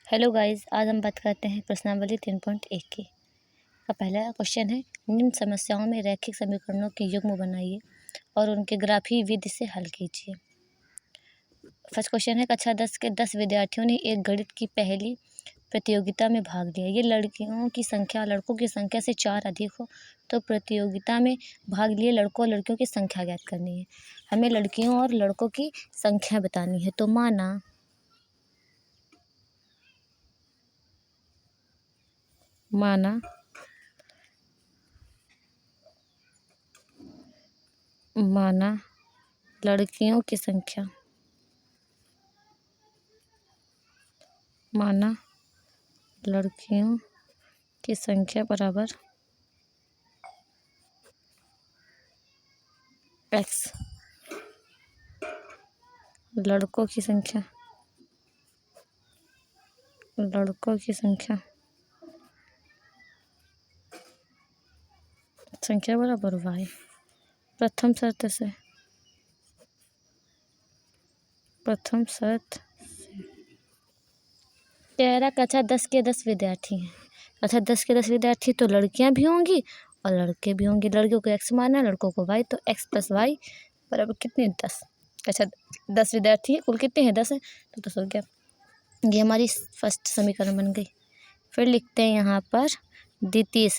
Hello guys, आज हम बात करते हैं प्रश्नावली 3.1 की। का पहला क्वेश्चन है, निम्न समस्याओं में रैखिक समीकरणों के युग्म बनाइए और उनके ग्राफीय विधि से हल कीजिए। फर्स्ट क्वेश्चन है, कक्षा 10 के 10 विद्यार्थियों ने एक गणित की पहली प्रतियोगिता में भाग लिया। ये लड़कियों की संख्या लड़कों की संख्या से 4 अधिक हो तो प्रतियोगिता में भाग लिए लड़कों और लड़कियों की संख्या ज्ञात करनी है। हमें लड़कियों और लड़कों की संख्या बतानी है। तो माना लड़कियों की संख्या बराबर x, लड़कों की संख्या बराबर y। प्रथम शर्त कह रहा कक्षा 10 के 10 विद्यार्थी हैं। कक्षा 10 के 10 विद्यार्थी तो लड़कियां भी होंगी और लड़के भी होंगे। लड़कियों को x माना, लड़कों को y, तो x + y बराबर कितने 10। कक्षा 10 विद्यार्थी है, कुल कितने हैं 10 है, तो 10 हो गया। ये हमारी फर्स्ट समीकरण बन गई। फिर लिखते हैं यहाँ पर द्वितीय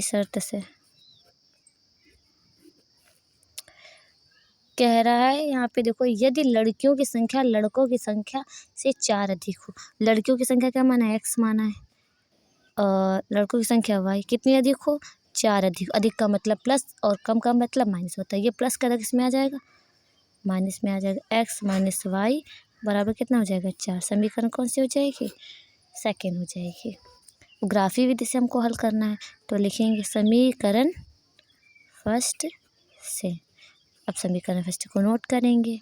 शर्त से कह रहा है यहाँ पे देखो, यदि लड़कियों की संख्या लड़कों की संख्या से 4 अधिक हो। लड़कियों की संख्या क्या माना है, x माना है, और लड़कों की संख्या y कितनी अधिक हो, 4 अधिक। अधिक का मतलब प्लस और कम का मतलब माइनस होता है। ये प्लस का किस में आ जाएगा, माइनस में आ जाएगा। x - y बराबर कितना हो जाएगा, 4। समीकरण कौन सी हो जाएगी, सेकेंड हो जाएगी। ग्राफी विधि से हमको हल करना है, तो लिखेंगे समीकरण फर्स्ट से। अब समीकरण फर्स्ट को नोट करेंगे।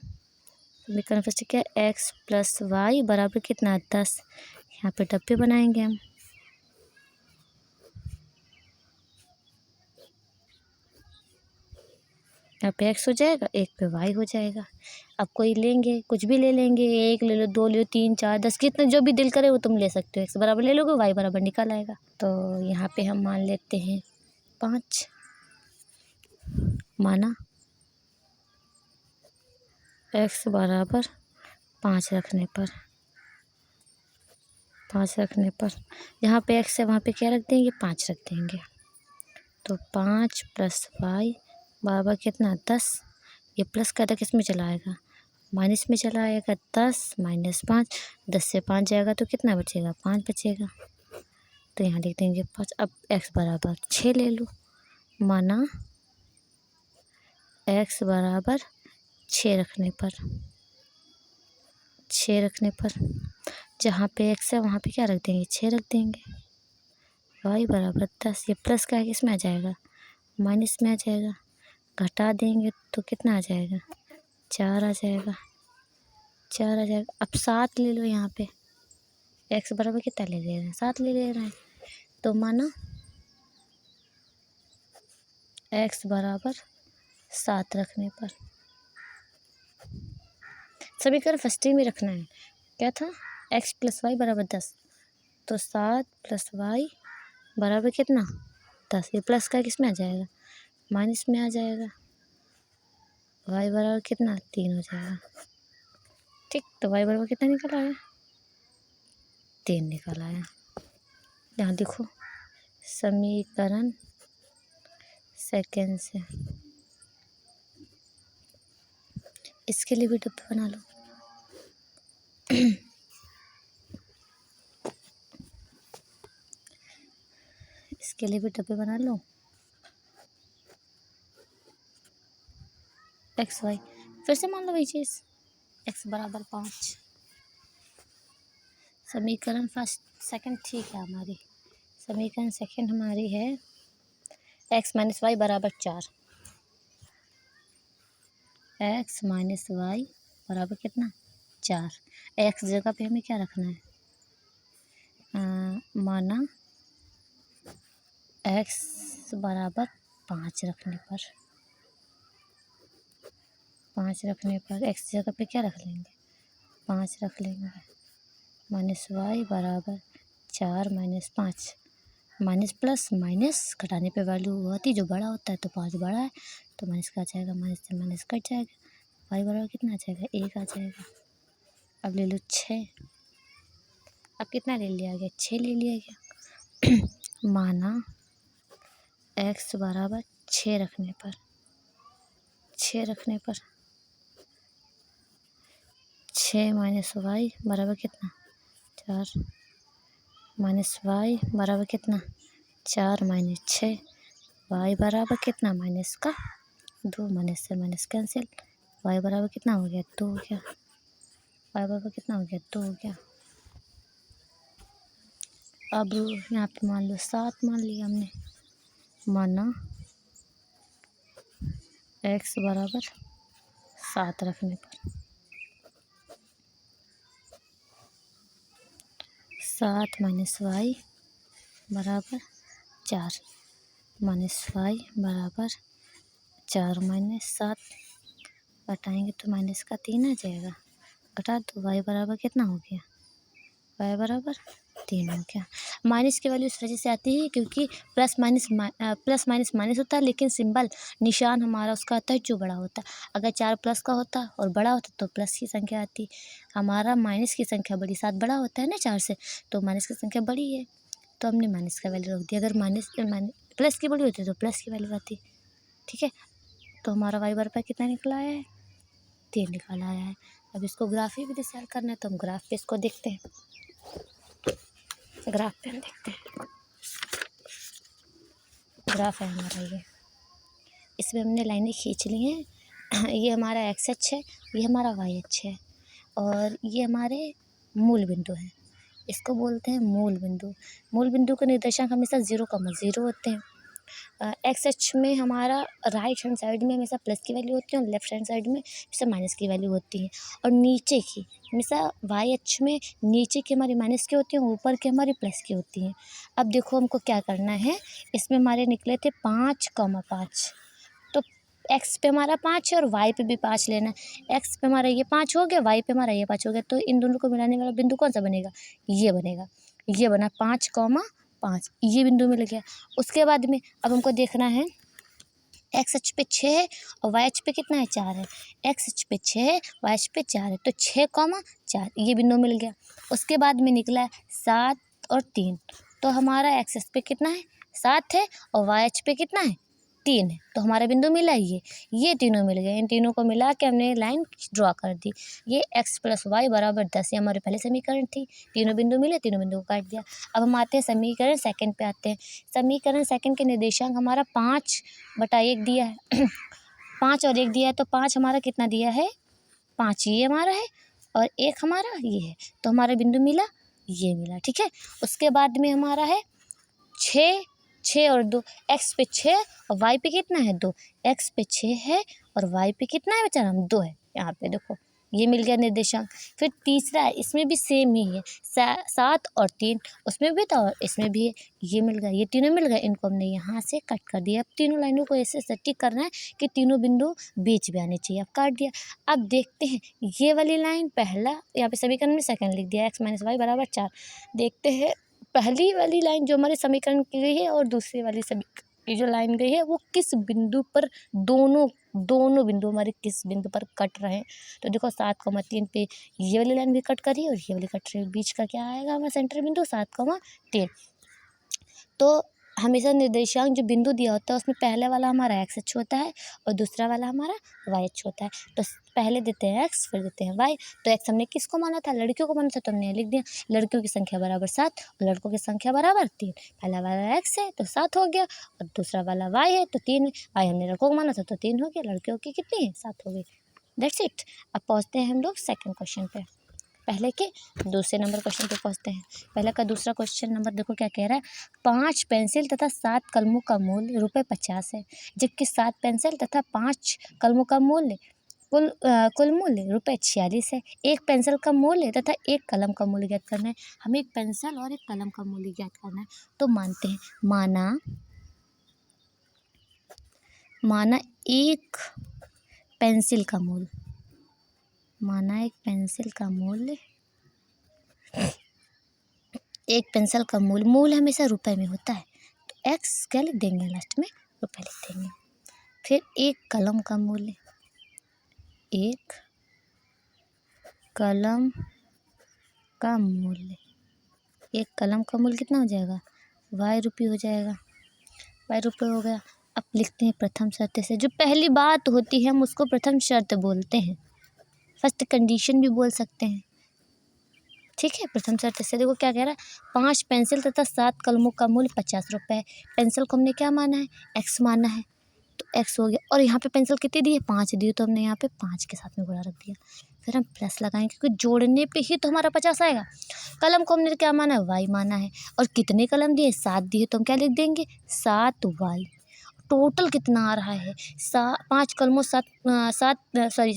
समीकरण फर्स्ट क्या है, x + y बराबर कितना 10। यहाँ पे डब्बे बनाएंगे हम। यहाँ पे x हो जाएगा, एक पे y हो जाएगा। अब कोई लेंगे, कुछ भी ले लेंगे, 1 ले लो, 2 ले लो, 3 4 10, कितना जो भी दिल करे वो तुम ले सकते हो। x बराबर ले लोगे, y बराबर निकल आएगा। तो यहाँ पे हम मान लेते हैं 5। माना x बराबर 5 रखने पर यहाँ पे x है, वहाँ पे क्या रख देंगे, 5 रख देंगे। तो 5 + y बराबर कितना 10। ये प्लस का था किस में चला आएगा, माइनस में चला आएगा। 10 - 5, 10 से 5 जाएगा तो कितना बचेगा, 5 बचेगा। तो यहाँ लिख देंगे 5। अब x बराबर 6 ले लो। माना x बराबर 6 रखने पर जहाँ पे x है वहाँ पे क्या रख देंगे, 6 रख देंगे। y बराबर 10। ये प्लस का है, किस में आ जाएगा, माइनस में आ जाएगा। घटा देंगे तो कितना आ जाएगा, 4 आ जाएगा। अब 7 ले लो। यहाँ पे x बराबर कितना ले रहे हैं, 7 ले रहे हैं। तो माना x बराबर 7 रखने पर, समीकरण फर्स्ट में रखना है। क्या था, x + y बराबर 10, तो 7 + y बराबर कितना 10। ये प्लस का किस में आ जाएगा, माइनस में आ जाएगा। y बराबर कितना 3 हो जाएगा। ठीक, तो y बराबर कितना निकल आया, 3 निकल आया। यहाँ देखो समीकरण सेकेंड से। इसके लिए भी डब्बा बना लो। इसके लिए भी डब्बे बना लो। x y फिर से मान लो वही चीज़, x बराबर 5। समीकरण सेकंड ठीक है हमारी। समीकरण सेकंड हमारी है x - y बराबर 4। x - y बराबर कितना 4। x जगह पे हमें क्या रखना है, माना x बराबर 5 रखने पर x जगह पे क्या रख लेंगे, 5 रख लेंगे माइनस वाई बराबर 4 माइनस 5 माइनस प्लस माइनस घटाने पे वैल्यू वो आती है जो बड़ा होता है, तो 5 बड़ा है तो माइनस का आ जाएगा, माइनस से माइनस कट जाएगा, वाई बराबर कितना आ जाएगा 1 आ जाएगा। अब ले लो 6, अब कितना ले लिया गया 6 ले लिया गया। माना x बराबर 6 रखने पर 6 माइनस वाई बराबर कितना 4 माइनस वाई बराबर कितना 4 माइनस 6 वाई बराबर कितना माइनस का 2, माइनस से माइनस कैंसिल, वाई बराबर कितना हो गया 2 हो गया, वाई बराबर कितना हो गया 2 हो गया। अब यहाँ पे मान लो 7 मान लिया हमने, माना x बराबर 7 रखने पर 7 माइनस वाई बराबर 4 माइनस वाई बराबर 4 माइनस 7 घटाएंगे तो माइनस का 3 आ जाएगा, घटा दो वाई बराबर कितना हो गया, वाई बराबर 3 हो गया। माइनस की वैल्यू इस वजह से आती है क्योंकि प्लस माइनस माइनस होता है, लेकिन सिंबल निशान हमारा उसका आता है जो बड़ा होता है। अगर 4 प्लस का होता और बड़ा होता तो प्लस की संख्या आती, हमारा माइनस की संख्या बड़ी, 7 बड़ा होता है ना 4 से, तो माइनस की संख्या बड़ी है तो हमने माइनस का वैल्यू रख दिया। अगर माइनस प्लस की बड़ी होती तो प्लस की वैल्यू आती, ठीक है। तो हमारा वाई बराबर कितना निकला है 3 निकाला आया है। अब इसको ग्राफ ही भी सॉल्व करना है तो हम ग्राफ पे इसको देखते हैं, ग्राफ पे हम देखते हैं। ग्राफ है हमारा ये, इसमें हमने लाइनें खींच ली हैं। ये हमारा एक्स अक्ष है, ये हमारा वाई अक्ष है और ये हमारे मूल बिंदु हैं, इसको बोलते हैं मूल बिंदु। मूल बिंदु के निर्देशांक हमेशा 0,0 होते हैं। एक्स अक्ष में हमारा राइट हैंड साइड में हमेशा प्लस की वैल्यू होती है और लेफ्ट हैंड साइड में हमेशा माइनस की वैल्यू होती है, और नीचे की हमेशा वाई अक्ष में नीचे की हमारी माइनस की होती है, ऊपर की हमारी प्लस की होती हैं। अब देखो हमको क्या करना है, इसमें हमारे निकले थे 5,5, तो एक्स पे हमारा 5 है और वाई पे भी 5 लेना है। एक्स पे हमारा ये 5 हो गया, वाई पे हमारा ये 5 हो गया, तो इन दोनों को मिलाने वाला बिंदु कौन सा बनेगा, ये बनेगा। ये बना 5,5, ये बिंदु मिल गया। उसके बाद में अब हमको देखना है एक्स अक्ष पे 6 है और वाई अक्ष पे कितना है 4 है। एक्स अक्ष पे 6 है, वाई अक्ष पे 4 है, तो 6,4 ये बिंदु मिल गया। उसके बाद में निकला है 7 और 3, तो हमारा एक्स अक्ष पे कितना है 7 है और वाई अक्ष पे कितना है 3 है, तो हमारा बिंदु मिला ये तीनों मिल गए। इन तीनों को मिला के हमने लाइन ड्रॉ कर दी। ये x + y = 10, ये हमारे पहले समीकरण थी। तीनों बिंदु मिले, तीनों बिंदु को काट दिया। अब हम आते हैं समीकरण सेकंड पे आते हैं। समीकरण सेकंड के निर्देशांक हमारा 5/1 दिया है। 5 और 1 दिया है, तो 5 हमारा कितना दिया है 5, ये हमारा है और 1 हमारा ये है, तो हमारा बिंदु मिला, ये मिला, ठीक है। उसके बाद में हमारा है 6 और 2, एक्स पे 6 और वाई पे कितना है 2, एक्स पे 6 है और वाई पे कितना है बेचारा 2 है। यहाँ पे देखो ये मिल गया निर्देशांक। फिर तीसरा है, इसमें भी सेम ही है, 7 और 3, उसमें भी था और इसमें भी है, ये मिल गया, ये तीनों मिल गए। इनको हमने यहाँ से कट कर दिया। अब तीनों लाइनों को ऐसे सटीक करना है कि तीनों बिंदु बीच में आने चाहिए। अब काट दिया। अब देखते हैं ये वाली लाइन पहला, यहाँ पे समीकरण में सेकंड लिख दिया, x - y = 4। देखते हैं पहली वाली लाइन जो हमारे समीकरण की गई है और दूसरी वाली की जो लाइन गई है वो किस बिंदु पर, दोनों बिंदु हमारे किस बिंदु पर कट रहे हैं। तो देखो 7,3 पे ये वाली लाइन भी कट करी और ये वाली कट रही है। बीच का क्या आएगा हमारा सेंटर बिंदु 7,3। तो हमेशा निर्देशांक जो बिंदु दिया होता है उसमें पहले वाला हमारा एक्स अक्ष होता है और दूसरा वाला हमारा वाई अक्ष होता है। तो पहले देते हैं एक्स, फिर देते हैं वाई। तो एक्स हमने किसको माना था, लड़कियों को माना था, तो हमने लिख दिया लड़कियों की संख्या बराबर 7 और लड़कों की संख्या बराबर 3। पहला वाला एक्स है तो 7 हो गया और दूसरा वाला वाई है तो 3 है। वाई हमने लड़कों को माना था तो 3 हो गया, लड़कियों की कितनी है 7 हो गई। That's it. अब पहुँचते हैं हम लोग सेकेंड क्वेश्चन पे। पहले के दूसरे नंबर क्वेश्चन पे पहुँचते हैं। पहले का दूसरा क्वेश्चन नंबर देखो क्या कह रहा है। 5 पेंसिल तथा 7 कलमों का मूल्य ₹50 है, जबकि 7 पेंसिल तथा 5 कलमों का मूल्य कुल मूल्य ₹46 है। एक पेंसिल का मूल्य तथा एक कलम का मूल्य ज्ञात करना है। हमें एक पेंसिल और एक कलम का मूल्य ज्ञात करना है। तो मानते हैं, माना एक पेंसिल का मूल्य, माना एक पेंसिल का मूल्य, एक पेंसिल का मूल्य हमेशा रुपए में होता है, तो एक्स क्या लिख देंगे लास्ट में, रुपए लिख देंगे। फिर एक कलम का मूल्य, एक कलम का मूल्य, एक कलम का मूल्य कितना हो जाएगा, वाई रुपये हो जाएगा, वाई रुपये हो गया। अब लिखते हैं प्रथम शर्त से, जो पहली बात होती है हम उसको प्रथम शर्त बोलते हैं, फर्स्ट कंडीशन भी बोल सकते हैं, ठीक है। प्रथम शर्त से देखो क्या कह रहा है, 5 पेंसिल तथा 7 कलमों का मूल्य 50 रुपये है। पेंसिल को हमने क्या माना है, एक्स माना है, तो एक्स हो गया। और यहाँ पे पेंसिल कितनी दी है, 5 दी है, तो हमने यहाँ पे 5 के साथ में गुणा रख दिया। फिर हम प्लस लगाएंगे क्योंकि जोड़ने पे ही तो हमारा 50 आएगा। कलम को हमने क्या माना है, वाई माना है, और कितने कलम दिए, 7 दिए, तो हम क्या लिख देंगे, 7 वाई। टोटल कितना आ रहा है, 5 कलमों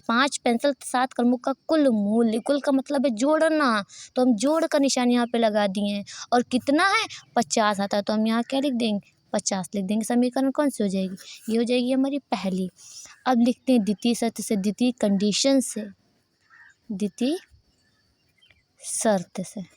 5 पेंसिल 7 कलमों का कुल मूल्य, कुल का मतलब है जोड़ना, तो हम जोड़ का निशान यहाँ पे लगा दिए हैं। और कितना है, 50 आता है, तो हम यहाँ क्या लिख देंगे, 50 लिख देंगे। समीकरण कौन सी हो जाएगी, ये हो जाएगी हमारी पहली। अब लिखते हैं द्वितीय शर्त से, द्वितीय कंडीशन से, द्वितीय शर्त से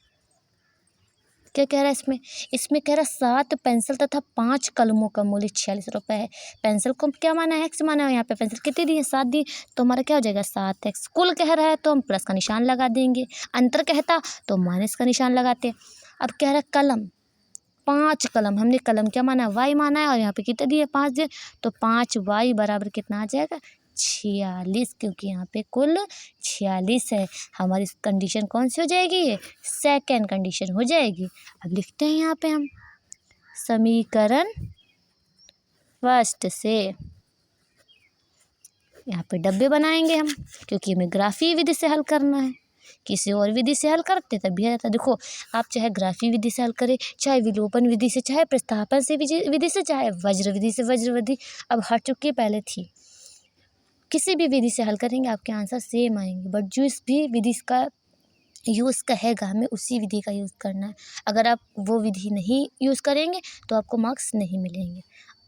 क्या कह रहा है इसमें, इसमें कह रहा है 7 पेंसिल तथा 5 कलमों का मूल्य 46 रुपये है। पेंसिल को क्या माना है, एक्स माना है, यहाँ पे पेंसिल कितनी दी है, 7 दी, तो हमारा क्या हो जाएगा 7x। कुल कह रहा है तो हम प्लस का निशान लगा देंगे, अंतर कहता तो माइनस का निशान लगाते। अब कह रहा है कलम, 5 कलम, हमने कलम क्या माना है, वाई माना है, और यहाँ पे कितने दिए, 5 दिए, तो 5 वाई बराबर कितना आ जाएगा, 46, क्योंकि यहाँ पे कुल 46 है। हमारी कंडीशन कौन सी हो जाएगी, ये सेकेंड कंडीशन हो जाएगी। अब लिखते हैं यहाँ पे हम समीकरण फर्स्ट से, यहाँ पे डब्बे बनाएंगे हम, क्योंकि हमें ग्राफी विधि से हल करना है। किसी और विधि से हल करते तब भी आ जाता। देखो आप चाहे ग्राफी विधि से हल करें, चाहे विलोपन विधि से, चाहे प्रतिस्थापन से विधि से, चाहे वज्र विधि से, वज्र विधि अब हट चुकी, पहले थी। किसी भी विधि से हल करेंगे आपके आंसर सेम आएंगे, बट जो इस भी विधि का यूज़ कहेगा हमें उसी विधि का यूज़ करना है। अगर आप वो विधि नहीं यूज़ करेंगे तो आपको मार्क्स नहीं मिलेंगे।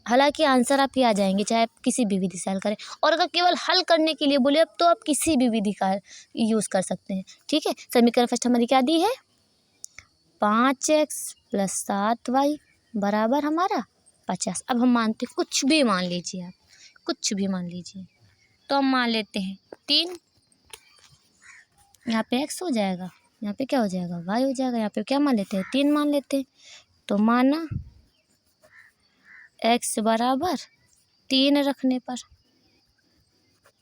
हालांकि आंसर आपके आ जाएंगे चाहे आप किसी भी विधि से हल करें। और अगर केवल हल करने के लिए बोले अब तो आप किसी भी विधि का यूज़ कर सकते हैं, ठीक है। समीकरण फर्स्ट हमारी क्या दी है, 5x + 7y बराबर हमारा 50। अब हम मानते हैं, कुछ भी मान लीजिए आप, कुछ भी मान लीजिए, तो हम मान लेते हैं 3, यहाँ पे x हो जाएगा, यहाँ पे क्या हो जाएगा, y हो जाएगा। यहाँ पे क्या मान लेते हैं, 3 मान लेते हैं, तो माना x बराबर 3 रखने पर,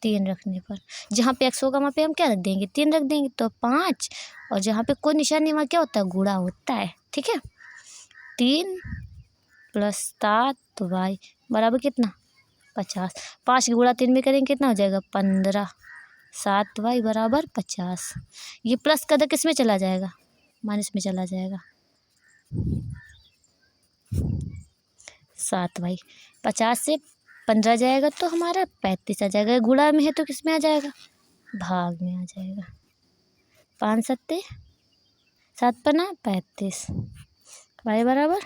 3 रखने पर जहाँ पे x होगा वहाँ पे हम क्या रख देंगे, 3 रख देंगे, तो 5, और जहाँ पे कोई निशान नहीं वहाँ क्या होता है, गुणा होता है, ठीक है। 3 + 7y बराबर कितना, 50। 5 की गुणा 3 में करेंगे कितना हो जाएगा, 15। 7y बराबर 50। ये प्लस का किस में चला जाएगा, माइनस में चला जाएगा। 7y, 50 से 15 जाएगा तो हमारा 35 आ जाएगा। गुणा में है तो किस में आ जाएगा, भाग में आ जाएगा। 5 सत्ते 7 पना 35, y बराबर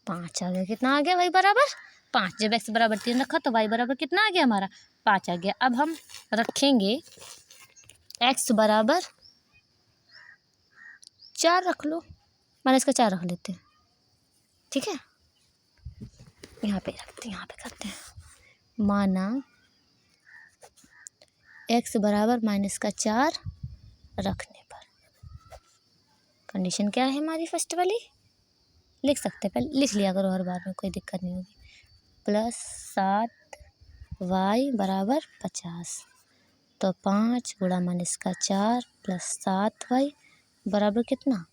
5 आ गया। कितना आ गया, y बराबर 5। जब x बराबर 3 रखा तो y बराबर कितना आ गया हमारा, 5 आ गया। अब हम रखेंगे x बराबर 4 रख लो, माइनस का 4 रख लेते हैं, ठीक है। यहाँ पे रखते हैं, यहाँ पे करते हैं, माना x बराबर -4 रखने पर, कंडीशन क्या है हमारी फर्स्ट वाली, लिख सकते हैं, पहले लिख लिया करो, हर बार में कोई दिक्कत नहीं होगी। +7y बराबर 50, तो 5 गुणा -4 + 7y बराबर कितना,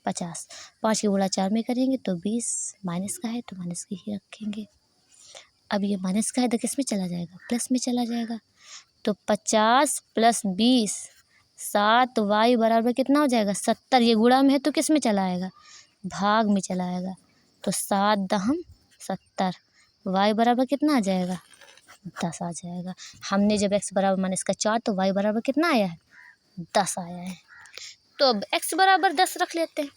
50। 5 की गुणा 4 में करेंगे तो 20, माइनस का है तो माइनस की ही रखेंगे। अब ये माइनस का है तो किस में चला जाएगा, प्लस में चला जाएगा, तो 50 + 20 7y बराबर कितना हो जाएगा, 70। ये गुणा में है तो किस में चला आएगा, भाग में चला आएगा, तो 7 दहम 70, y बराबर कितना आ जाएगा, 10 आ जाएगा। हमने जब x बराबर -4 तो y बराबर कितना आया है, 10 आया है। तो अब x बराबर 10 रख लेते हैं,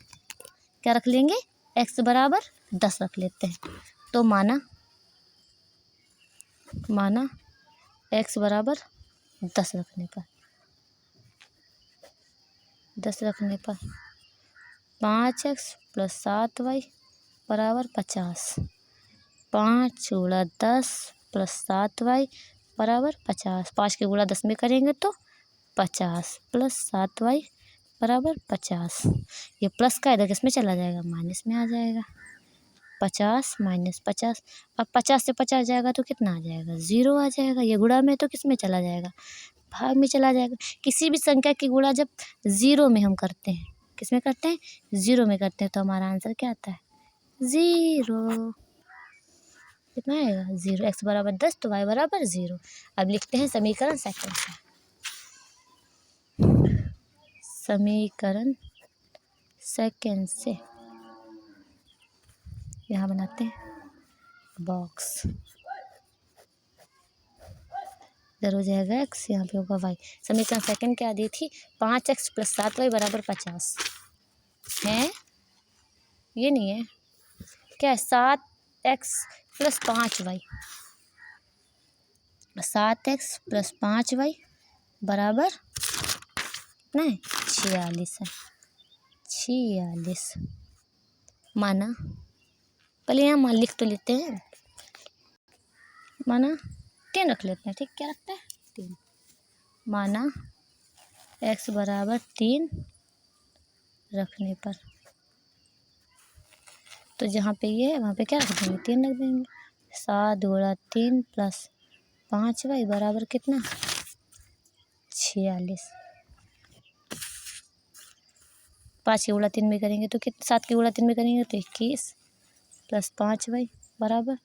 क्या रख लेंगे, x बराबर 10 रख लेते हैं। तो माना x बराबर 10 रखने पर 5x + 7y बराबर 50। 5 गुणा 10 + 7y बराबर 50। 5 के गुणा 10 में करेंगे तो 50 + 7y बराबर 50। ये प्लस का इधर किस में चला जाएगा, माइनस में आ जाएगा। 50 - 50। अब 50 से 50 जाएगा तो कितना आ जाएगा, 0 आ जाएगा। ये गुणा में तो किस में चला जाएगा, भाग में चला जाएगा। किसी भी संख्या की गुणा जब 0 में हम करते हैं, किस में करते हैं, 0 में करते हैं, तो हमारा आंसर क्या आता है, 0। कितना आएगा, 0। x बराबर 10 तो y बराबर 0। अब लिखते हैं समीकरण सेकंड से। समीकरण सेकंड से यहाँ बनाते हैं बॉक्स। इधर हो जाएगा x, यहाँ पे होगा y। समीकरण सेकंड क्या दी थी, 5x + 7y बराबर 50 है। ये नहीं है, क्या है, 7x + 5y 7x + 5y बराबर कितना है, 46 है। 46 माना, पहले यहाँ मान लिख तो लेते हैं, माना 10 रख लेते हैं। ठीक, क्या रखते हैं, 3। माना x बराबर 3 रखने पर, तो जहाँ पे ये है वहाँ पे क्या रख देंगे, 3 रख देंगे। 7 गुणा 3 + 5y बराबर कितना, 46। 5 के गुणा 3 में करेंगे तो कितना, 7 के गुणा 3 में करेंगे तो 21 + 5y बराबर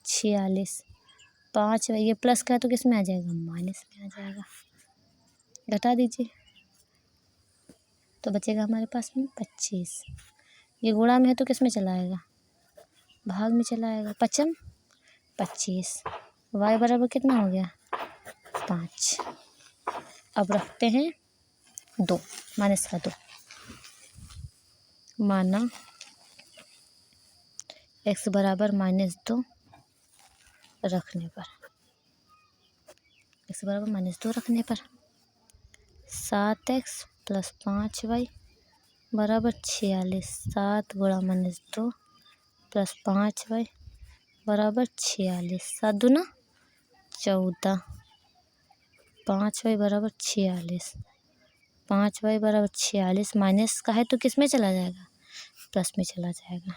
46। 5y ये प्लस का है तो किस में आ जाएगा, माइनस में आ जाएगा। घटा दीजिए तो बचेगा हमारे पास में 25। ये गुणा में है तो किस में चला आएगा, भाग में चला आएगा। 5 × 25 y बराबर कितना हो गया, 5। अब रखते हैं 2 -2। माना x बराबर -2 रखने पर, x बराबर -2 रखने पर 7x + 5y बराबर 46। 7 गुणा -2 + 5y बराबर 46। 7 दूना 14, 5y बराबर 46। 5y बराबर 46 माइनस का है तो किस में चला जाएगा, प्लस में चला जाएगा।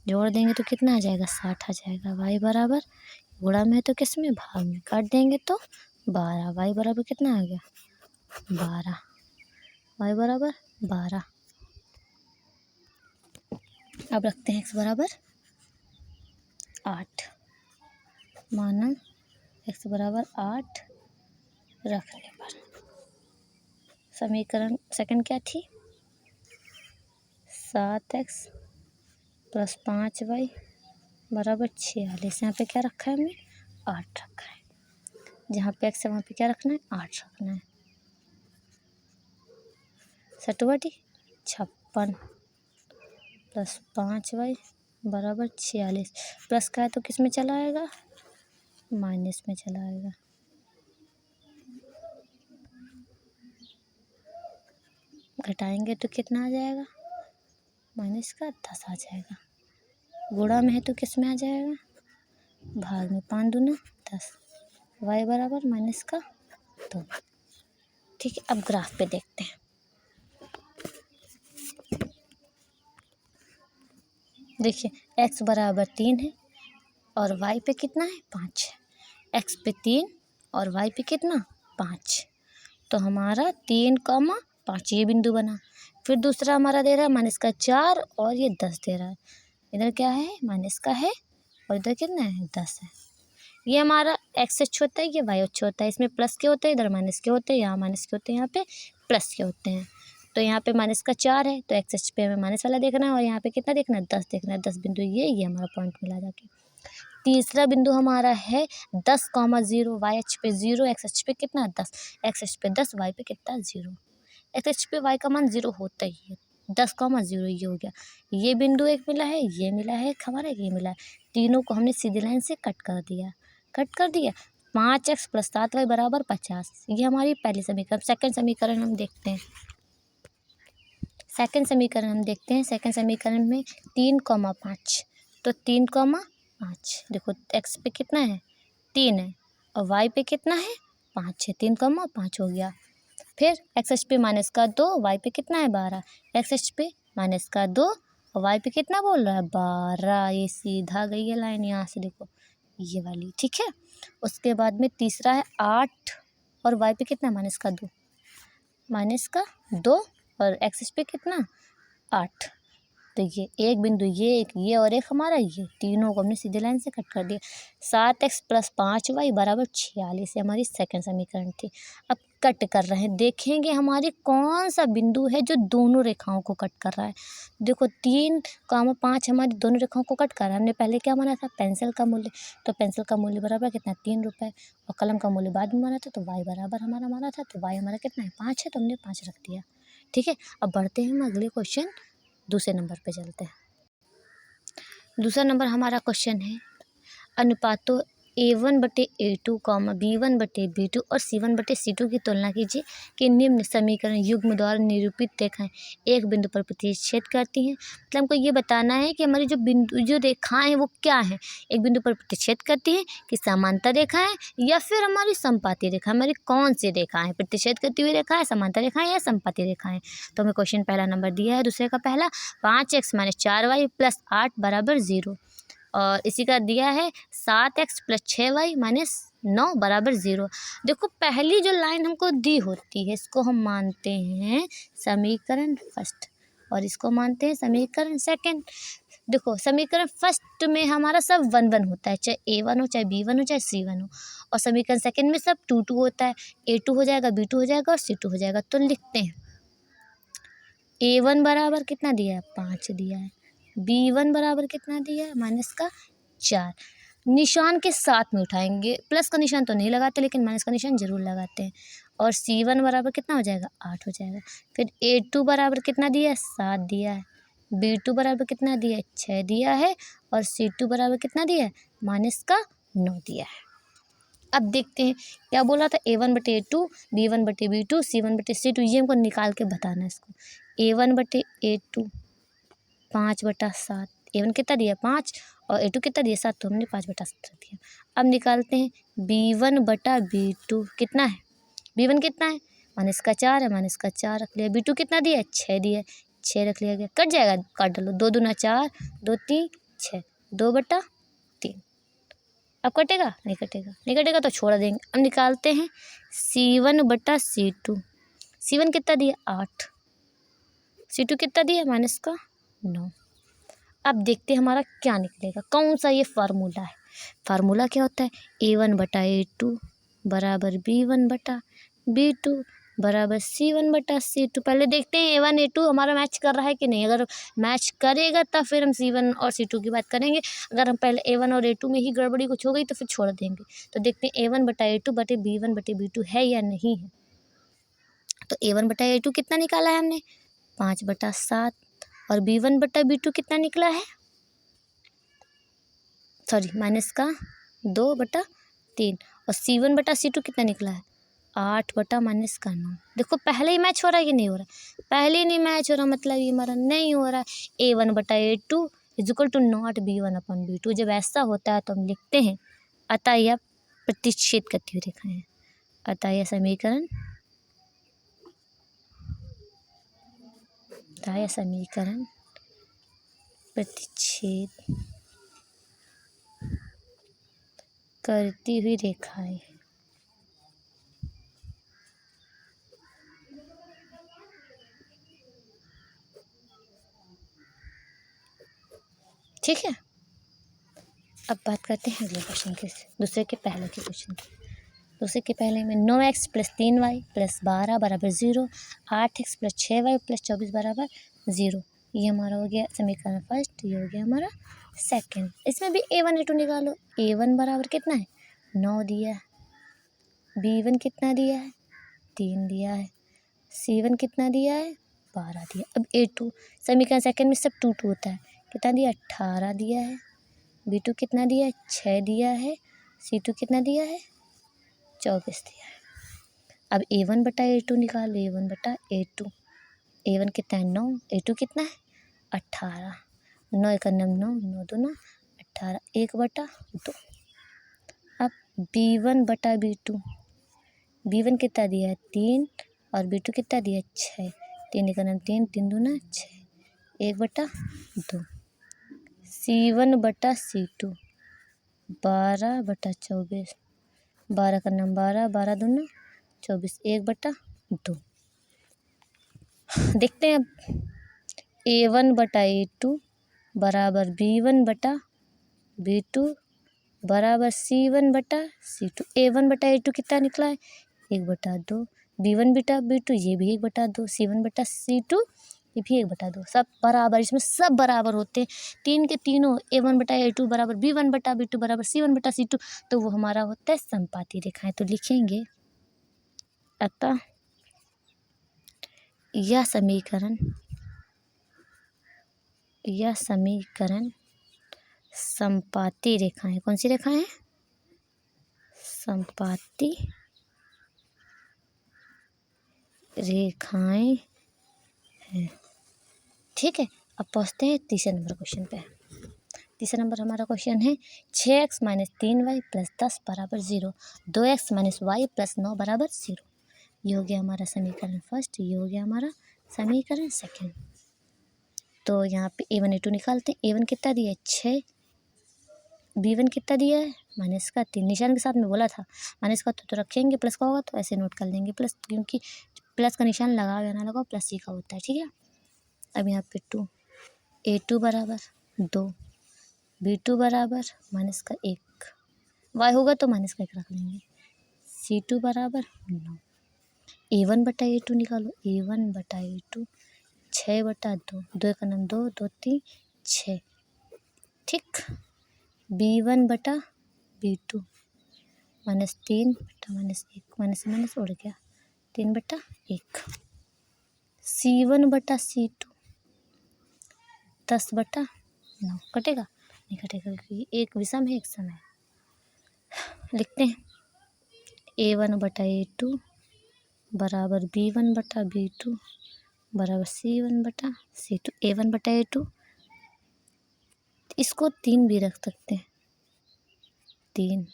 जोड़ देंगे तो कितना आ जाएगा, 60 आ जाएगा। y बराबर गुणा में है तो किस में, भाग में, काट देंगे तो 12। y बराबर कितना आ गया, 12। y बराबर 12। अब रखते हैं x बराबर 8। माना x बराबर 8 रखने पर, समीकरण सेकंड क्या थी, 7x + 5y बराबर 46। यहाँ पे क्या रखा है हमने, 8 रखा है। जहाँ पे x है वहाँ पे क्या रखना है, 8 रखना है। 7 56 + 5y बराबर 46। प्लस का है तो किस में चला आएगा, माइनस में चला आएगा। घटाएंगे तो कितना आ जाएगा, माइनस का 10 आ जाएगा। गुणा में है तो किस में आ जाएगा, भाग में। 5 दूना 10। y बराबर -2। ठीक है, अब ग्राफ पे देखते हैं। देखिए x बराबर 3 है और y पे कितना है, 5 है। x पे 3 और y पे कितना, 5। तो हमारा 3, 5 ये बिंदु बना। फिर दूसरा हमारा दे रहा है -4 और ये 10 दे रहा है। इधर क्या है, माइनस का है और इधर कितना है, 10 है। ये हमारा x अच्छा होता है, ये y अच्छा होता है। इसमें प्लस के होते हैं, इधर माइनस के होते हैं, यहाँ माइनस के होते हैं, यहाँ पे प्लस के होते हैं। तो यहाँ पे -4 है तो x पे हमें माइनस वाला देखना है और यहाँ पे कितना देखना है, 10 देखना है। 10 बिंदु ये हमारा पॉइंट मिला जाके। तीसरा बिंदु हमारा है 10,0 y अक्ष पे 0, x अक्ष पे कितना, 10। x अक्ष पे 10, y पे कितना, 0। x अक्ष पे y का मान 0 होता ही है। 10,0 ये हो गया। ये बिंदु एक मिला है, ये मिला है एक हमारा, ये मिला है। तीनों को हमने सीधी लाइन से कट कर दिया। 5x प्लस 7y बराबर 50। ये हमारी पहली समीकरण। सेकंड समीकरण हम देखते हैं। सेकंड समीकरण में 3,5, तो 3,5 देखो x पे कितना है 3 है और y पे कितना है 5 है, 3,5 हो गया। फिर एक्स एच पे माइनस का 2, y पे कितना है 12, एक्स एच पे माइनस का 2 और y पे कितना बोल रहा है 12। ये सीधा गई है लाइन यहाँ से, देखो ये वाली, ठीक है। उसके बाद में तीसरा है 8 और y पे कितना -2 और एक्स एच पे कितना 8। तो ये एक बिंदु, ये एक, ये और एक हमारा, ये तीनों को हमने सीधे लाइन से कट कर दिया। 7x प्लस 5y बराबर 46, ये हमारी सेकंड समीकरण थी। अब कट कर रहे हैं, देखेंगे हमारे कौन सा बिंदु है जो दोनों रेखाओं को कट कर रहा है। देखो 3,5 हमारी दोनों रेखाओं को कट कर रहा है। हमने पहले क्या माना था पेंसिल का मूल्य, तो पेंसिल का मूल्य बराबर कितना 3 रुपये, और कलम का मूल्य बाद में माना था, तो y बराबर हमारा माना था, तो y हमारा कितना है 5 है, तो हमने 5 रख दिया, ठीक है। अब बढ़ते हैं हम अगले क्वेश्चन, दूसरे नंबर पे चलते हैं। दूसरा नंबर हमारा क्वेश्चन है अनुपातों A1/A2, B1/B2 और C1/C2 की तुलना कीजिए कि निम्न समीकरण युग्म द्वारा निरूपित रेखाएं एक बिंदु पर प्रतिच्छेद करती हैं। मतलब हमको ये बताना है कि हमारी जो रेखाएं हैं वो क्या हैं, एक बिंदु पर प्रतिच्छेद करती हैं कि समांतर रेखाएं या फिर हमारी समपाती रेखा। हमारी कौन सी रेखाएं प्रतिच्छेद करती हुई रेखाएं, समांतर रेखाएं या समपाती रेखाएं। तो हमें क्वेश्चन पहला नंबर दिया है, दूसरे का पहला 5x - 4y + 8 = 0, और इसी का दिया है 7x + 6y - 9 = 0। देखो पहली जो लाइन हमको दी होती है इसको हम मानते हैं समीकरण फर्स्ट और इसको मानते हैं समीकरण सेकंड। देखो समीकरण फर्स्ट में हमारा सब 1 1 होता है, चाहे A1 हो, चाहे B1 हो, चाहे C1 हो, और समीकरण सेकंड में सब 2 2 होता है, A2 हो जाएगा, B2 हो जाएगा और C2 हो जाएगा। तो लिखते हैं A1 बराबर कितना दिया है 5 दिया है, B1 बराबर कितना दिया है -4, निशान के साथ में उठाएंगे, प्लस का निशान तो नहीं लगाते लेकिन माइनस का निशान जरूर लगाते हैं, और C1 बराबर कितना हो जाएगा 8 हो जाएगा। फिर A2 बराबर कितना दिया है 7 दिया है, B2 बराबर कितना दिया है 6 दिया है, और C2 बराबर कितना दिया है -9 दिया है। अब देखते हैं क्या बोला था A1/A2, B1/B2, C1/C2, ये हमको निकाल के बताना है इसको। A1/A2 5/7, A1 कितना दिया 5 और A2 कितना दिया 7, तो हमने 5/7 रख दिया। अब निकालते हैं B1/B2 कितना है, B1 कितना है -4 है, -4 रख लिया। B2 कितना दिया है 6 दिया है, 6 रख लिया गया। कट जाएगा, काट डालो, 2 दूना 4, 2 3 6, 2/3। अब कटेगा नहीं कटेगा, नहीं कटेगा तो छोड़ देंगे। अब निकालते हैं C1/C2, C1 कितना दिया 8, C2 कितना दिया -9। अब देखते हैं हमारा क्या निकलेगा, कौन सा ये फार्मूला है। फार्मूला क्या होता है A1/A2 बराबर B1/B2 बराबर C1/C2। पहले देखते हैं A1 A2 हमारा मैच कर रहा है कि नहीं। अगर मैच करेगा तब फिर हम C1 और C2 की बात करेंगे। अगर हम पहले A1 और A2 में ही गड़बड़ी कुछ हो गई तो फिर छोड़ देंगे। तो देखते हैं A1/A2 बटे B1/B2 है या नहीं है। तो A1/A2 कितना निकाला है हमने 5/7, और B1/B2 कितना निकला है, सॉरी -2/3, और C1/C2 कितना निकला है 8/-9। देखो पहले ही मैच हो रहा है कि नहीं हो रहा है, पहले ही नहीं मैच हो रहा मतलब ये हमारा नहीं हो रहा है। A1/A2 = not B1/B2। जब ऐसा होता है तो हम लिखते हैं अतः यह प्रतिच्छेद करती हुई रेखाएं हैं, अतः यह समीकरण प्रतिच्छेद करती हुई रेखाएं। ठीक है, अब बात करते हैं अगले क्वेश्चन के, दूसरे के पहले के क्वेश्चन की। दूसरे के पहले में 9x + 3y + 12 = 0, 8x + 6y + 24 = 0। ये हमारा हो गया समीकरण फर्स्ट, ये हो गया हमारा सेकंड। इसमें भी A1 A2 निकालो। A1 बराबर कितना है 9 दिया है, B1 कितना दिया है 3 दिया है, C1 कितना दिया है 12 दिया। अब A2 समीकरण सेकंड में सब 2 2 होता है, कितना दिया 18 दिया है, B2 कितना दिया है 6 दिया है, C2 कितना दिया है 24 दिया है। अब A1/A2 निकालो, A1/A2। A1 कितना है 9, A2 कितना है 18। 9 एक 9, 9 दूना 18, 1/2। अब B1/B2, B1 कितना दिया है 3 और B2 कितना दिया है 6। 3 एक 3, 3 दूना 6, 1/2। C1/C2, 12/24, 12 का 12, 12 दूना 24, 1/2। देखते हैं अब A1/A2 बराबर B1/B2 बराबर C1/C2। A1/A2 कितना निकला है 1/2। B1/B2 ये भी 1/2। C1/C2 ये भी 1/2। सब बराबर, इसमें सब बराबर होते हैं। तीन के तीनों A1/A2 बराबर B1/B2 बराबर C1/C2, तो वो हमारा होता है समपाती रेखाएं। तो लिखेंगे अतः यह समीकरण समपाती रेखाएं, कौन सी रेखाएं हैं समपाती रेखाएं हैं। ठीक है, अब पहुँचते हैं तीसरे नंबर क्वेश्चन पे। तीसरा नंबर हमारा क्वेश्चन है 6x - 3y + 10 बराबर 0, 2x - y + 9 बराबर 0। ये हो गया हमारा समीकरण फर्स्ट, ये हो गया हमारा समीकरण सेकंड। तो यहाँ पे A1 A2 निकालते हैं। A1 कितना दिया है 6, B1 कितना दिया है -3। निशान के साथ में बोला था माइनस का तो रखेंगे, प्लस का होगा तो ऐसे नोट कर लेंगे प्लस, क्योंकि प्लस का निशान लगाओ या ना लगाओ प्लस ही का होता है। ठीक है, अब यहाँ पे 2, A2 बराबर 2, B2 बराबर -1, y होगा तो -1 रख लेंगे, C2 बराबर 9। A1/A2 निकालो, A1/A2 6/2, 2 एक 2, 2 3 6। ठीक, B1/B2 -3 -1, माइनस उड़ गया 3/1। C1/C2 10/9, कटेगा नहीं कटेगा क्योंकि एक विषम है एक सम है। लिखते हैं A1/A2 बराबर B1/B2 बराबर C1/C2। A1/A2 इसको 3 भी रख सकते हैं, 3।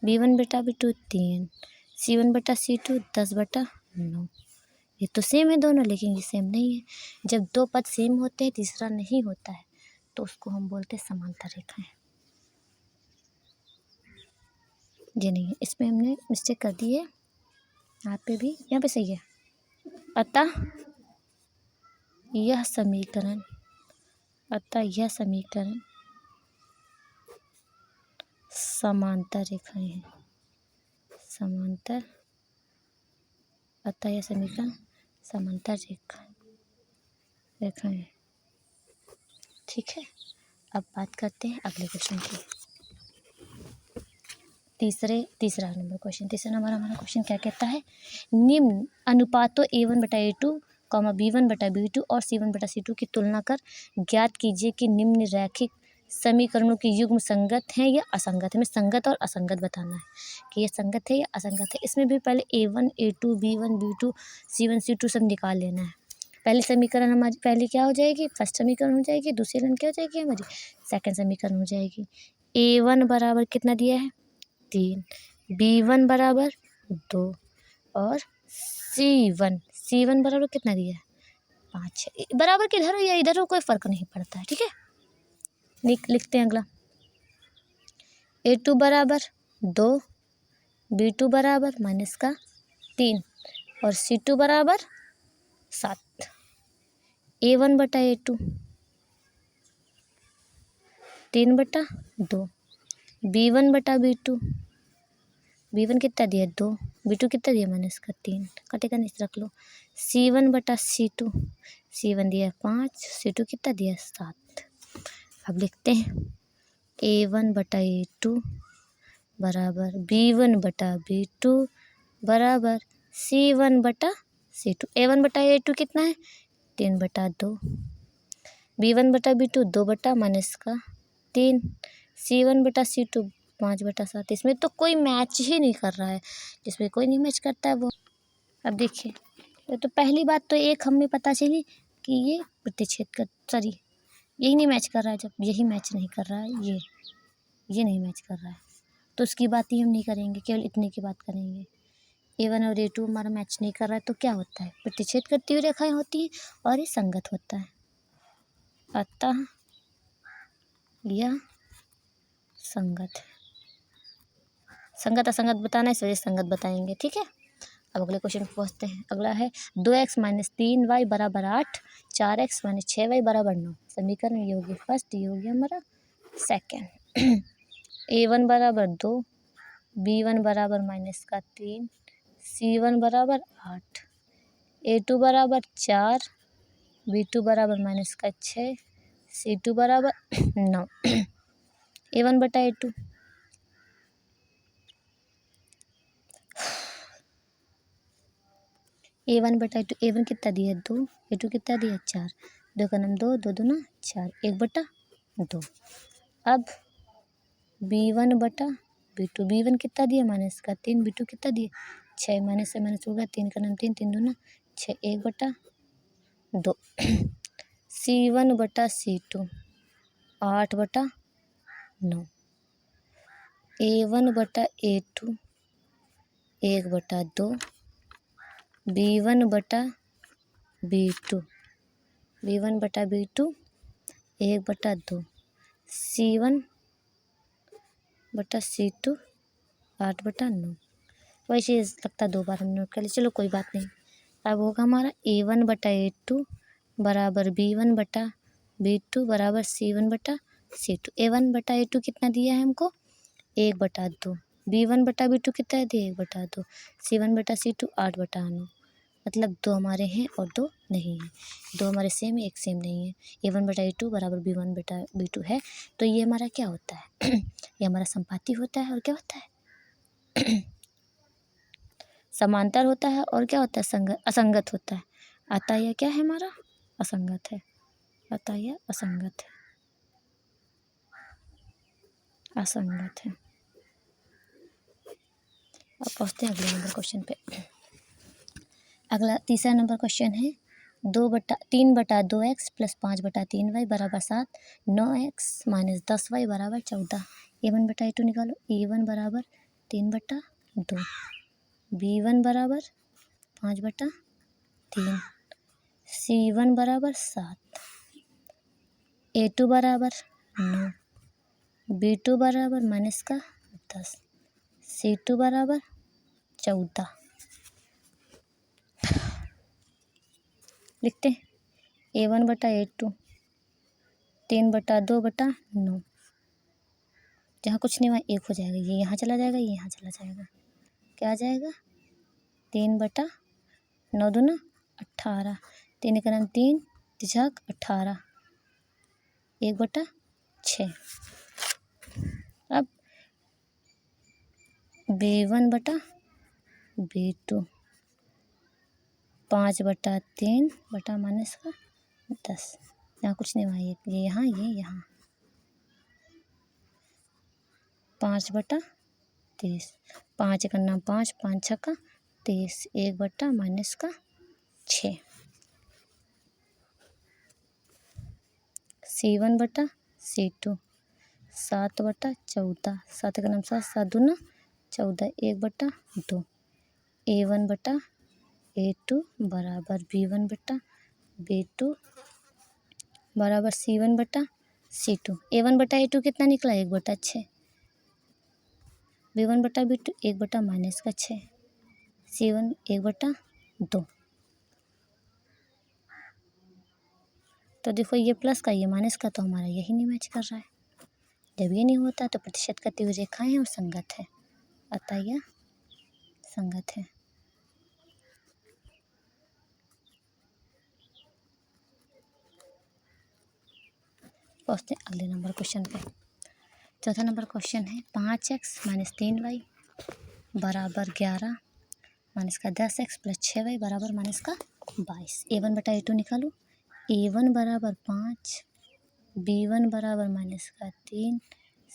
B1/B2 3, C1/C2 10/9। ये तो सेम है दोनों, लेकिन ये सेम नहीं है। जब दो पद सेम होते हैं तीसरा नहीं होता है तो उसको हम बोलते हैं समांतर रेखाएं। ये नहीं है, इसमें हमने मिस्टेक कर दी है, यहाँ पे भी, यहाँ पे सही है। अतः यह समीकरण समांतर रेखाएं हैं, समांतर। अतः यह समीकरण समांतर रेखाएं हैं। ठीक है, अब बात करते हैं अगले क्वेश्चन की। तीसरा नंबर हमारा क्वेश्चन क्या कहता है, निम्न अनुपातों A1/A2, B1/B2 और C1/C2 की तुलना कर ज्ञात कीजिए कि निम्न रैखिक समीकरणों की युग्म संगत हैं या असंगत है। हमें संगत और असंगत बताना है कि ये संगत है या असंगत है। इसमें भी पहले A1 A2 B1 B2 C1 C2 सब निकाल लेना है। पहली समीकरण हमारी पहली क्या हो जाएगी, फर्स्ट समीकरण हो जाएगी। दूसरी लाइन क्या हो जाएगी हमारी, सेकंड समीकरण हो जाएगी। A1 बराबर कितना दिया है 3, B1 बराबर 2 और C1 बराबर कितना दिया है 5। बराबर के इधर हो या इधर हो कोई फ़र्क नहीं पड़ता है। ठीक है, लिखते हैं अगला। A2 बराबर 2, B2 बराबर -3 और C2 बराबर 7। A1/A2 3/2, B1/B2, B1 कितना दिया 2, B2 कितना दिया -3, कटेगा नहीं रख लो। C1/C2, C1 दिया 5, C2 कितना दिया 7। अब लिखते हैं A1/A2 बराबर B1/B2 बराबर C1/C2। A1/A2 कितना है 3/2, B1/B2 2/-3, C1/C2 5/7। इसमें तो कोई मैच ही नहीं कर रहा है, जिसमें कोई नहीं मैच करता है वो। अब देखिए, तो पहली बात तो एक हमें पता चली कि ये प्रतिच्छेद कर सॉरी यही नहीं मैच कर रहा है। जब यही मैच नहीं कर रहा है, ये नहीं मैच कर रहा है, तो उसकी बात ही हम नहीं करेंगे, केवल इतने की बात करेंगे। A1 और A2 हमारा मैच नहीं कर रहा है, तो क्या होता है, प्रतिच्छेद करती हुई रेखाएं होती हैं और ये संगत होता है। अतः यह संगत है। संगत असंगत बताना है, इसलिए संगत बताएंगे, ठीक है। अब अगले क्वेश्चन पे पहुँचते हैं। अगला है 2x - 3y = 8, 4x - 6y = 9। समीकरण ये होगी फर्स्ट, ये हो गया हमारा second. A1 = 2, B1 = -3, C1 = 8, A2 = 4, B2 = -6, C2 = 9। A1 बटा A2, A1 बटा A2, A1 कितना दिया 2, A2 कितना दिया 4, 2 का नाम 2, 2 दूना 4, 1/2। अब B1 बटा B2, B1 कितना दिया -3, B2 कितना दिया 6, माइनस से माइनस हो गया, 3 का नाम 3, 3 दूना 6, 1/2। C1 बटा C2, 8/9। A1 बटा A2, 1/2। B1 बटा B2, B1 बटा B2, 1/2। C1 बटा C2, 8/9। वही चीज़ लगता है 2 बार हमने नोट कर ली, चलो कोई बात नहीं। अब होगा हमारा A1 बटा A2 बराबर B1 बटा B2 बराबर C1 बटा C2। A1 बटा A2 कितना दिया है हमको 1/2, B1 बटा B2 कितना दिया 1/2, C1 बटा C2 8/9। मतलब 2 हमारे हैं और 2 नहीं है, 2 हमारे सेम है, एक सेम नहीं है। A1 बटा A2 बराबर B1 बटा B2 है, तो ये हमारा क्या होता है ये हमारा संपाती होता है और क्या होता है समांतर होता है और क्या होता है असंगत होता है। अतः यह क्या है हमारा असंगत है, अतः यह असंगत है, असंगत है। अब पहुँचते हैं अगले नंबर क्वेश्चन पे। अगला तीसरा नंबर क्वेश्चन है 3/2x + 5/3y = 7, 9x - 10y = 14। A1 बटा A2 निकालो। A1 बराबर 3/2, B1 बराबर 5/3, C1 बराबर 7, A2 बराबर 9, B2 बराबर -10, C2 बराबर 14। लिखते हैं A1 बटा A2, 3/2/9। जहाँ कुछ नहीं वहाँ 1 हो जाएगा, ये यहाँ चला जाएगा, ये यहाँ चला जाएगा, क्या आ जाएगा 3/9 दूना 18, 3 का नाम 3, 3 18, 1/6। अब B1 बटा B2, 5/3 बटा -10, यहाँ कुछ नहीं वहाँ ये यहाँ, ये यहाँ 5/30, 5 का नाम 5, 5 छक्का 30, 1/-6। C1 बटा C2, 7/14, 7 का नाम 7, 7 दूना 14, 1/2। A1 बटा A2 बराबर B1 बटा B2 बराबर C1 बटा C2। A1 बटा A2 कितना निकला 1/6, B1 बटा B2 1/-6, C1 1/2। तो देखो ये प्लस का ये माइनस का, तो हमारा यही नहीं मैच कर रहा है। जब ये नहीं होता तो प्रतिशत करती हुई रेखाएं हैं और संगत है, अतः यह संगत है। पहुँचते अगले नंबर क्वेश्चन पे। चौथा नंबर क्वेश्चन है 5x - 3y बराबर 11 -10x + 6y बराबर -22। A1 बटा A2 निकालो। A1 बराबर 5, B1 बराबर -3,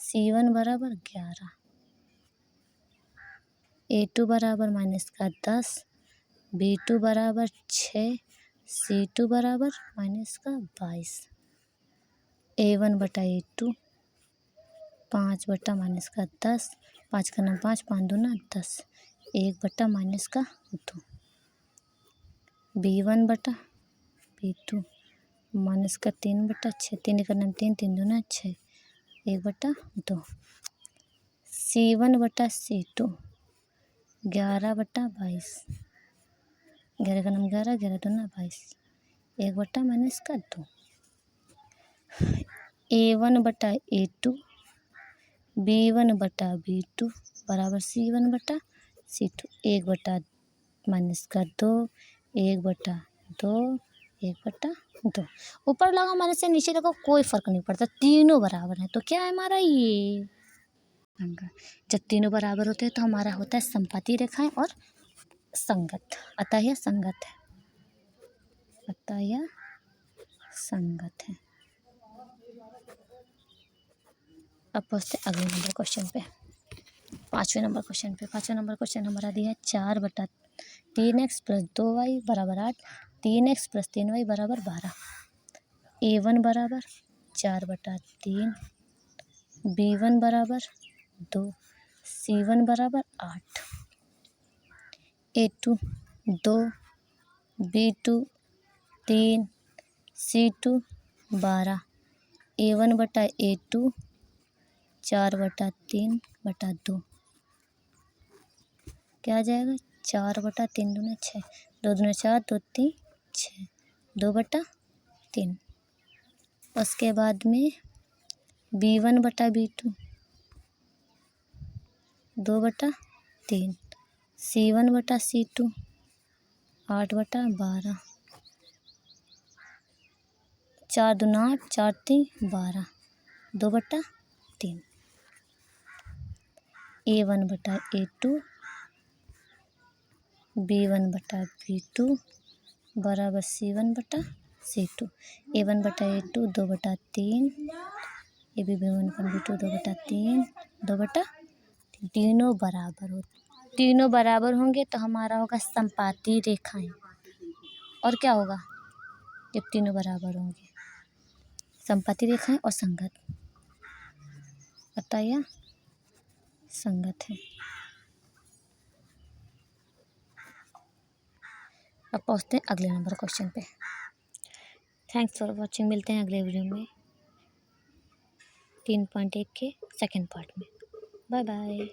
C1 बराबर 11, A2 बराबर -10, B2 बराबर 6, C2 बराबर -22, A1 बटा A2 5 बटा -10, 5 का 5, 5 दूना 10, 1 बटा -2, B1 बटा B2 -3 बटा 6, 3 का 3, 3 दूना 6, 1 बटा 2, C1 बटा C2 11 बटा 22, 11 का 11, 11 दूना 22, 1 बटा -2, A1 बटा A2 B1 बटा B2 बराबर C1 बटा C2, 1 बटा -2, 1 बटा 2, 1 बटा 2। ऊपर लगा माइनस से नीचे लगा कोई फर्क नहीं पड़ता, तीनों बराबर हैं। तो क्या है हमारा ये अंक। जब तीनों बराबर होते हैं तो हमारा होता है संपाती रेखाएं और संगत, अतः यह संगत है, अतः यह संगत है। अब पहुँचते अगले नंबर क्वेश्चन पे, पाँचवें नंबर क्वेश्चन हमारा दिया है 4 बटा 3x + 2y बराबर 8, 3x + 3y बराबर 12, A1 बराबर 4 बटा 3, B1 बराबर 2, C1 बराबर 8, A2 2, B2 3, C2 12, A1 बटा A2 4 बटा 3 बटा 2, क्या आ जाएगा 4 बटा 3 दूना 6, 2 दूना 4, 2 3 6, 2 बटा 3। उसके बाद में B1 बटा B2 2 बटा 3, C1 बटा C2 8 बटा 12, 4 दूना 8, 4 3 12, 2 बटा 3, A1 बटा A2 B1 बटा B2 बराबर C1 बटा C2, A1 बटा A2 2 बटा 3, ये भी B1 का B2 2 बटा 3, 2 बटा 3, तीनों बराबर होंगे तो हमारा होगा संपाती रेखाएं। और क्या होगा जब तीनों बराबर होंगे, संपाती रेखाएं और संगत, अतः यह संगत है। अब पहुँचते हैं अगले नंबर क्वेश्चन पे। थैंक्स फॉर वॉचिंग, मिलते हैं अगले वीडियो में 3.1 के सेकंड पार्ट में। Bye bye.